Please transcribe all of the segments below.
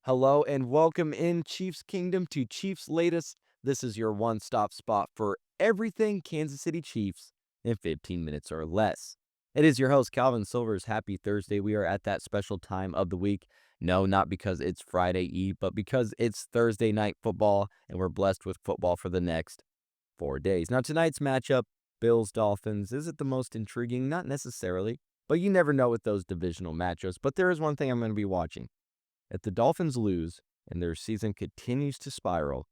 Hello and welcome in Chiefs Kingdom to Chiefs Latest. This is your one-stop spot for everything Kansas City Chiefs in 15 minutes or less. It is your host, Calvin Silvers. Happy Thursday. We are at that special time of the week. No, not because it's Friday Eve, but because it's Thursday night football, and we're blessed with football for the next 4 days. Now, tonight's matchup, Bills-Dolphins, is it the most intriguing? Not necessarily, but you never know with those divisional matchups. But there is one thing I'm going to be watching. If the Dolphins lose and their season continues to spiral,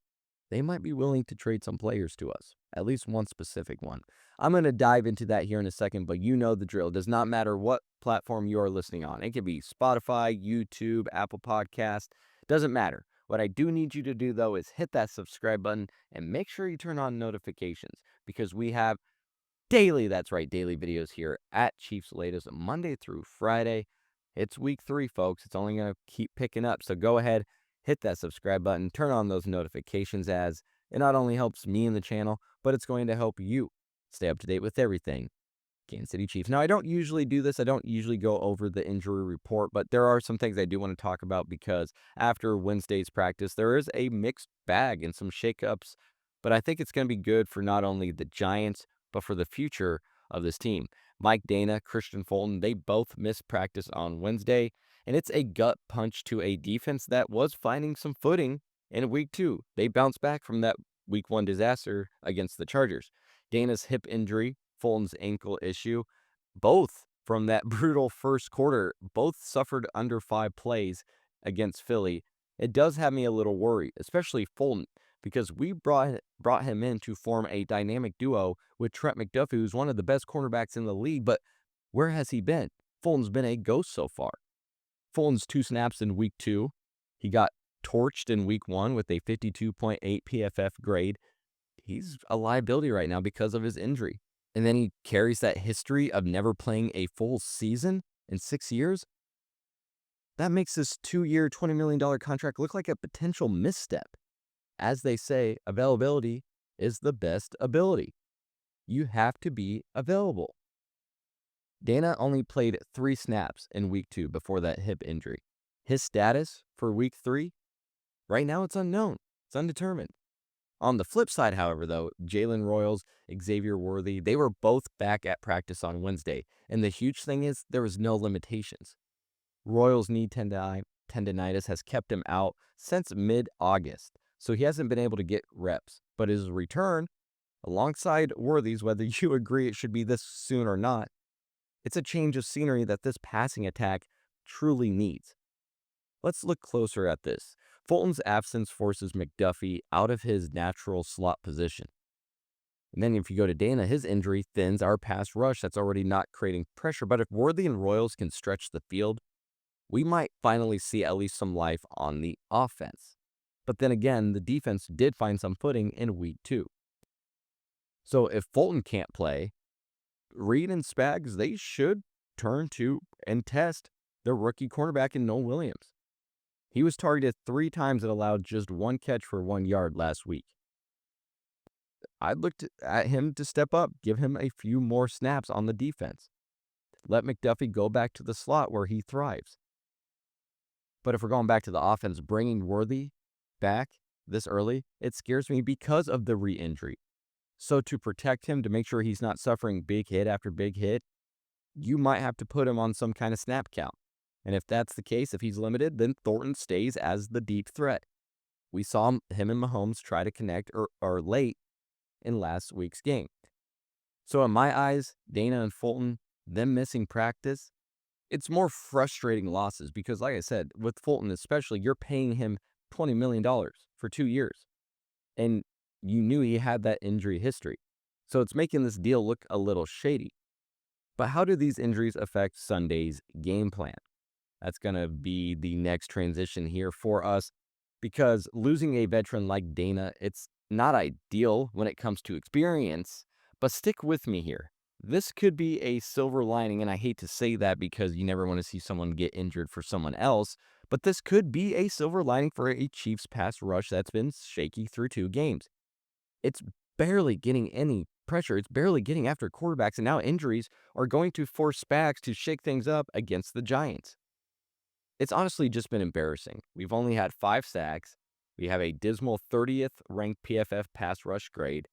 they might be willing to trade some players to us, at least one specific one. I'm going to dive into that here in a second, but you know the drill. It does not matter what platform you are listening on. It could be Spotify, YouTube, Apple Podcast. Doesn't matter. What I do need you to do, though, is hit that subscribe button and make sure you turn on notifications because we have daily, that's right, daily videos here at Cheifs Latest, Monday through Friday. It's week 3, folks. It's only going to keep picking up. So go ahead, hit that subscribe button, turn on those notifications, as it not only helps me and the channel, but it's going to help you stay up to date with everything Kansas City Chiefs. Now, I don't usually do this. I don't usually go over the injury report, but there are some things I do want to talk about because after Wednesday's practice, there is a mixed bag and some shakeups, but I think it's going to be good for not only the Giants, but for the future of this team. Mike Dana, Christian Fulton, they both missed practice on Wednesday, and it's a gut punch to a defense that was finding some footing in week 2. They bounced back from that week 1 disaster against the Chargers. Dana's hip injury, Fulton's ankle issue, both from that brutal first quarter, both suffered under 5 plays against Philly. It does have me a little worried, especially Fulton, because we brought him in to form a dynamic duo with Trent McDuffie, who's one of the best cornerbacks in the league, but where has he been? Fulton's been a ghost so far. Fulton's 2 snaps in week 2. He got torched in week 1 with a 52.8 PFF grade. He's a liability right now because of his injury. And then he carries that history of never playing a full season in 6 years. That makes this 2-year, $20 million contract look like a potential misstep. As they say, availability is the best ability. You have to be available. Dana only played 3 snaps in week 2 before that hip injury. His status for week 3, right now it's unknown. It's undetermined. On the flip side, however, though, Jalen Royals, Xavier Worthy, they were both back at practice on Wednesday. And the huge thing is there was no limitations. Royals' knee tendinitis has kept him out since mid-August, so he hasn't been able to get reps. But his return, alongside Worthy's, whether you agree it should be this soon or not, it's a change of scenery that this passing attack truly needs. Let's look closer at this. Fulton's absence forces McDuffie out of his natural slot position. And then if you go to Dana, his injury thins our pass rush that's already not creating pressure. But if Worthy and Royals can stretch the field, we might finally see at least some life on the offense. But then again, the defense did find some footing in week 2. So if Fulton can't play, Reed and Spags, they should turn to and test their rookie cornerback in Noel Williams. He was targeted 3 times and allowed just 1 catch for 1 yard last week. I'd look at him to step up, give him a few more snaps on the defense. Let McDuffie go back to the slot where he thrives. But if we're going back to the offense, bringing Worthy back this early, it scares me because of the re-injury. So to protect him, to make sure he's not suffering big hit after big hit, you might have to put him on some kind of snap count. And if that's the case, if he's limited, then Thornton stays as the deep threat. We saw him and Mahomes try to connect or late in last week's game. So in my eyes, Dana and Fulton, them missing practice, it's more frustrating losses because, like I said, with Fulton especially, you're paying him $20 million for 2 years. And you knew he had that injury history. So it's making this deal look a little shady. But how do these injuries affect Sunday's game plan? That's going to be the next transition here for us because losing a veteran like Dana, it's not ideal when it comes to experience, but stick with me here. This could be a silver lining, and I hate to say that because you never want to see someone get injured for someone else, but this could be a silver lining for a Chiefs pass rush that's been shaky through 2 games. It's barely getting any pressure. It's barely getting after quarterbacks, and now injuries are going to force Spags to shake things up against the Giants. It's honestly just been embarrassing. We've only had 5 sacks. We have a dismal 30th ranked PFF pass rush grade.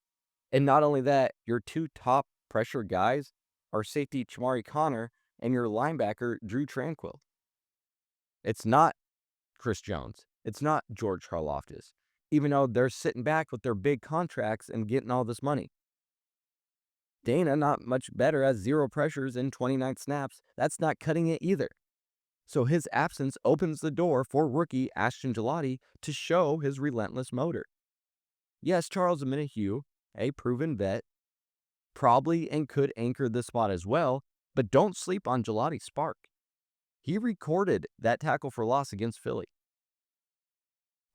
And not only that, your two top pressure guys are safety Chamari Connor and your linebacker Drew Tranquill. It's not Chris Jones. It's not George Karlaftis, even though they're sitting back with their big contracts and getting all this money. Dana, not much better, as 0 pressures in 29 snaps. That's not cutting it either. So his absence opens the door for rookie Ashton Gelati to show his relentless motor. Yes, Charles Omenihu, a proven vet, probably and could anchor this spot as well, but don't sleep on Gelati's spark. He recorded that tackle for loss against Philly.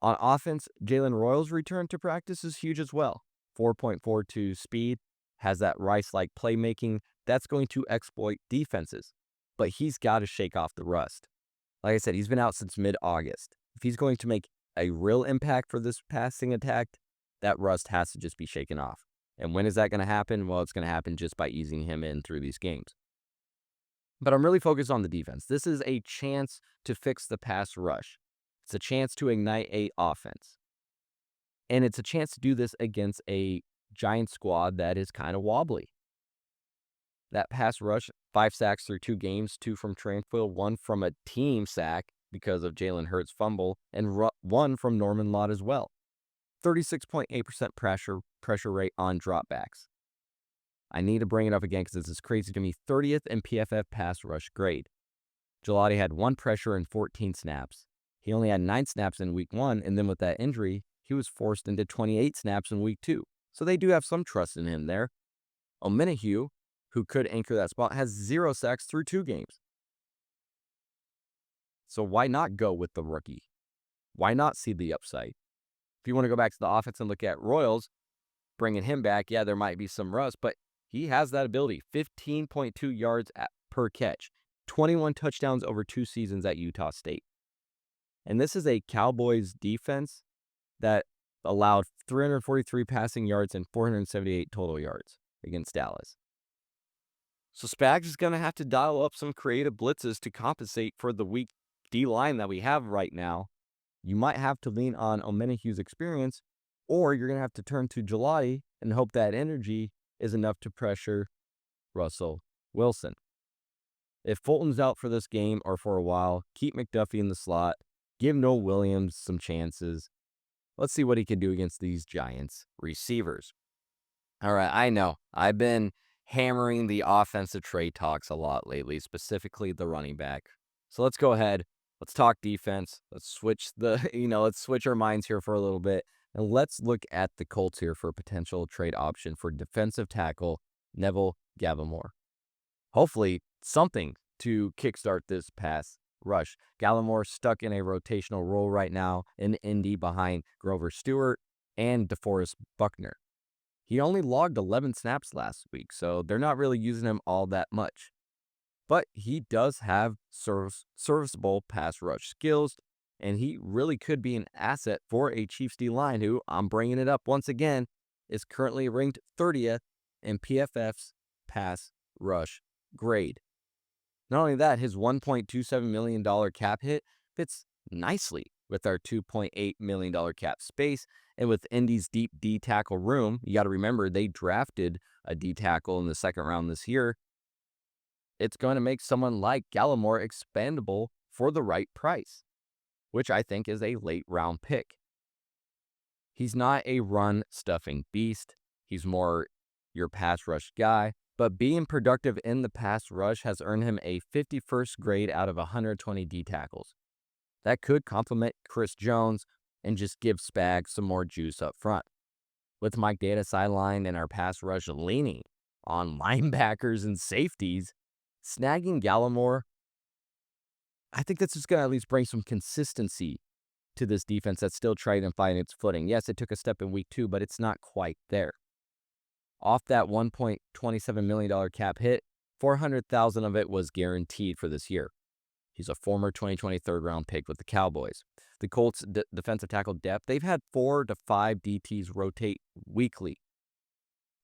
On offense, Jalen Royals' return to practice is huge as well. 4.42 speed, has that Rice-like playmaking that's going to exploit defenses. But he's got to shake off the rust. Like I said, he's been out since mid-August. If he's going to make a real impact for this passing attack, that rust has to just be shaken off. And when is that going to happen? Well, it's going to happen just by easing him in through these games. But I'm really focused on the defense. This is a chance to fix the pass rush. It's a chance to ignite a offense. And it's a chance to do this against a Giant squad that is kind of wobbly. That pass rush, 5 sacks through 2 games, 2 from Tranquill, 1 from a team sack because of Jalen Hurts' fumble, and 1 from Norman Lott as well. 36.8% pressure rate on dropbacks. I need to bring it up again because this is crazy to me. 30th in PFF pass rush grade. Gelati had 1 pressure in 14 snaps. He only had 9 snaps in week 1, and then with that injury, he was forced into 28 snaps in week 2. So they do have some trust in him there. Omenihu, who could anchor that spot, has 0 sacks through 2 games. So why not go with the rookie? Why not see the upside? If you want to go back to the offense and look at Royals, bringing him back, yeah, there might be some rust, but he has that ability. 15.2 yards per catch. 21 touchdowns over 2 seasons at Utah State. And this is a Cowboys defense that allowed 343 passing yards and 478 total yards against Dallas. So Spags is going to have to dial up some creative blitzes to compensate for the weak D-line that we have right now. You might have to lean on Omenihu's experience, or you're going to have to turn to Gelati and hope that energy is enough to pressure Russell Wilson. If Fulton's out for this game or for a while, keep McDuffie in the slot. Give Noah Williams some chances. Let's see what he can do against these Giants receivers. All right, I know. I've been hammering the offensive trade talks a lot lately, specifically the running back. So let's go ahead. Let's talk defense. Let's switch let's switch our minds here for a little bit. And let's look at the Colts here for a potential trade option for defensive tackle Neville Gallimore. Hopefully something to kickstart this pass rush. Gallimore stuck in a rotational role right now in Indy behind Grover Stewart and DeForest Buckner. He only logged 11 snaps last week, so they're not really using him all that much. But he does have serviceable pass rush skills, and he really could be an asset for a Chiefs D-line who, I'm bringing it up once again, is currently ranked 30th in PFF's pass rush grade. Not only that, his $1.27 million cap hit fits nicely with our $2.8 million cap space. And with Indy's deep D tackle room, you got to remember they drafted a D tackle in the 2nd round this year. It's going to make someone like Gallimore expandable for the right price, which I think is a late round pick. He's not a run stuffing beast. He's more your pass rush guy. But being productive in the pass rush has earned him a 51st grade out of 120 D tackles. That could complement Chris Jones and just give Spags some more juice up front. With Mike Data sidelined and our pass rush leaning on linebackers and safeties, snagging Gallimore, I think that's just going to at least bring some consistency to this defense that's still trying to find its footing. Yes, it took a step in week 2, but it's not quite there. Off that $1.27 million cap hit, $400,000 of it was guaranteed for this year. He's a former 2020 third-round pick with the Cowboys. The Colts' defensive tackle depth, they've had 4 to 5 DTs rotate weekly.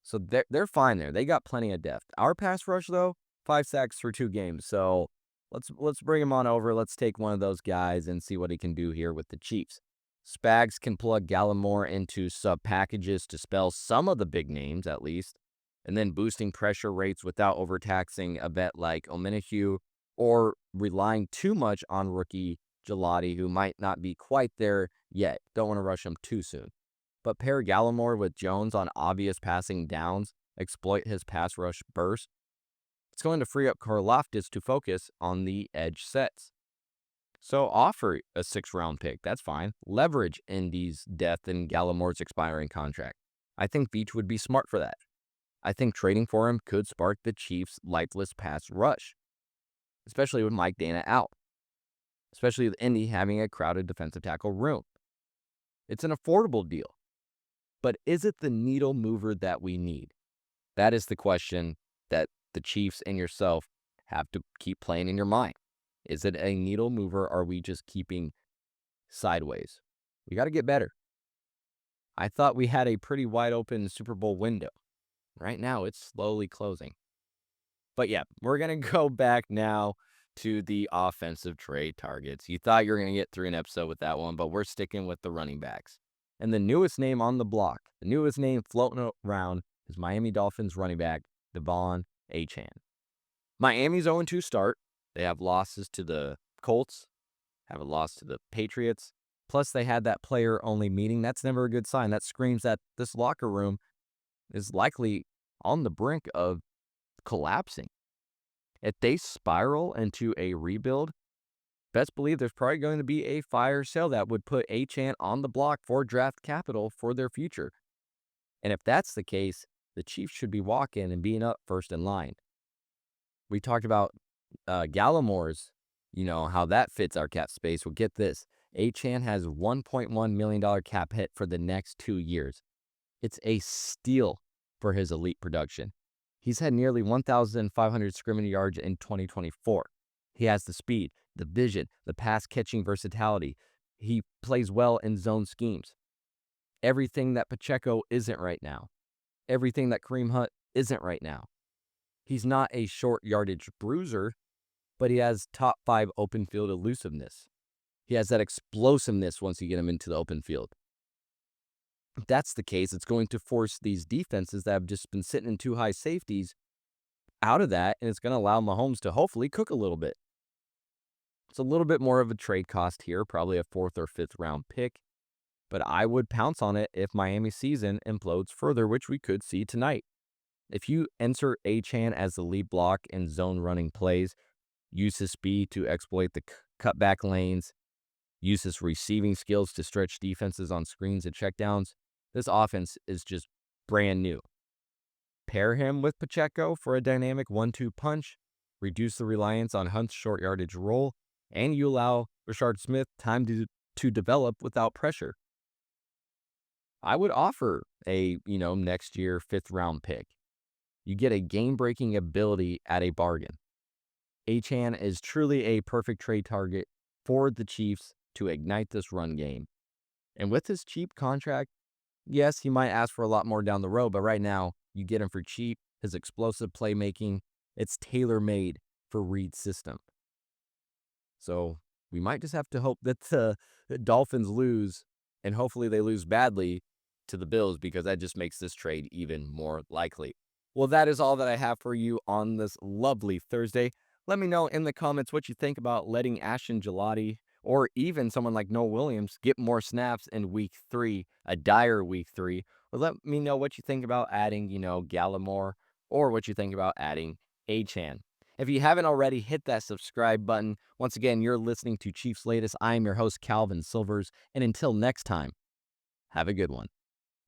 So they're fine there. They got plenty of depth. Our pass rush, though, 5 sacks through 2 games. So Let's bring him on over. Let's take one of those guys and see what he can do here with the Chiefs. Spags can plug Gallimore into sub packages to spell some of the big names at least, and then boosting pressure rates without overtaxing a vet like Omenihu or relying too much on rookie Gelati, who might not be quite there yet. Don't want to rush him too soon. But pair Gallimore with Jones on obvious passing downs, exploit his pass rush burst. It's going to free up Karlaftis to focus on the edge sets. So offer a 6th-round pick. That's fine. Leverage Indy's death in Gallimore's expiring contract. I think Beach would be smart for that. I think trading for him could spark the Chiefs' lifeless pass rush, especially with Mike Dana out, especially with Indy having a crowded defensive tackle room. It's an affordable deal. But is it the needle mover that we need? That is the question that the Chiefs and yourself have to keep playing in your mind. Is it a needle mover, or are we just keeping sideways? We got to get better. I thought we had a pretty wide open Super Bowl window. Right now, it's slowly closing. But yeah, we're going to go back now to the offensive trade targets. You thought you were going to get through an episode with that one, but we're sticking with the running backs. And the newest name on the block, the newest name floating around is Miami Dolphins running back Devon Achane. Miami's 0-2 start. They have losses to the Colts, have a loss to the Patriots. Plus, they had that player-only meeting. That's never a good sign. That screams that this locker room is likely on the brink of collapsing. If they spiral into a rebuild, best believe there's probably going to be a fire sale that would put Achane on the block for draft capital for their future. And if that's the case, the Chiefs should be walking and being up first in line. We talked about Gallimore's, how that fits our cap space. Well, get this. Achane has $1.1 million cap hit for the next 2 years. It's a steal for his elite production. He's had nearly 1,500 scrimmage yards in 2024. He has the speed, the vision, the pass-catching versatility. He plays well in zone schemes. Everything that Pacheco isn't right now. Everything that Kareem Hunt isn't right now. He's not a short yardage bruiser, but he has top 5 open field elusiveness. He has that explosiveness once you get him into the open field. If that's the case, it's going to force these defenses that have just been sitting in too high safeties out of that, and it's going to allow Mahomes to hopefully cook a little bit. It's a little bit more of a trade cost here, probably a 4th or 5th round pick, but I would pounce on it if Miami's season implodes further, which we could see tonight. If you insert Achane as the lead block in zone running plays, use his speed to exploit the cutback lanes, use his receiving skills to stretch defenses on screens and checkdowns, this offense is just brand new. Pair him with Pacheco for a dynamic 1-2 punch, reduce the reliance on Hunt's short yardage role, and you allow Rashard Smith time to develop without pressure. I would offer a, next year 5th round pick. You get a game-breaking ability at a bargain. Achane is truly a perfect trade target for the Chiefs to ignite this run game. And with his cheap contract, yes, he might ask for a lot more down the road, but right now, you get him for cheap. His explosive playmaking, it's tailor-made for Reed's system. So we might just have to hope that the Dolphins lose, and hopefully they lose badly to the Bills, because that just makes this trade even more likely. Well, that is all that I have for you on this lovely Thursday. Let me know in the comments what you think about letting Ashton Gelati or even someone like Noah Williams get more snaps in week 3, a dire week 3. Or let me know what you think about adding, Gallimore, or what you think about adding Achane. If you haven't already, hit that subscribe button. Once again, you're listening to Cheifs Latest. I am your host, Calvin Silvers. And until next time, have a good one.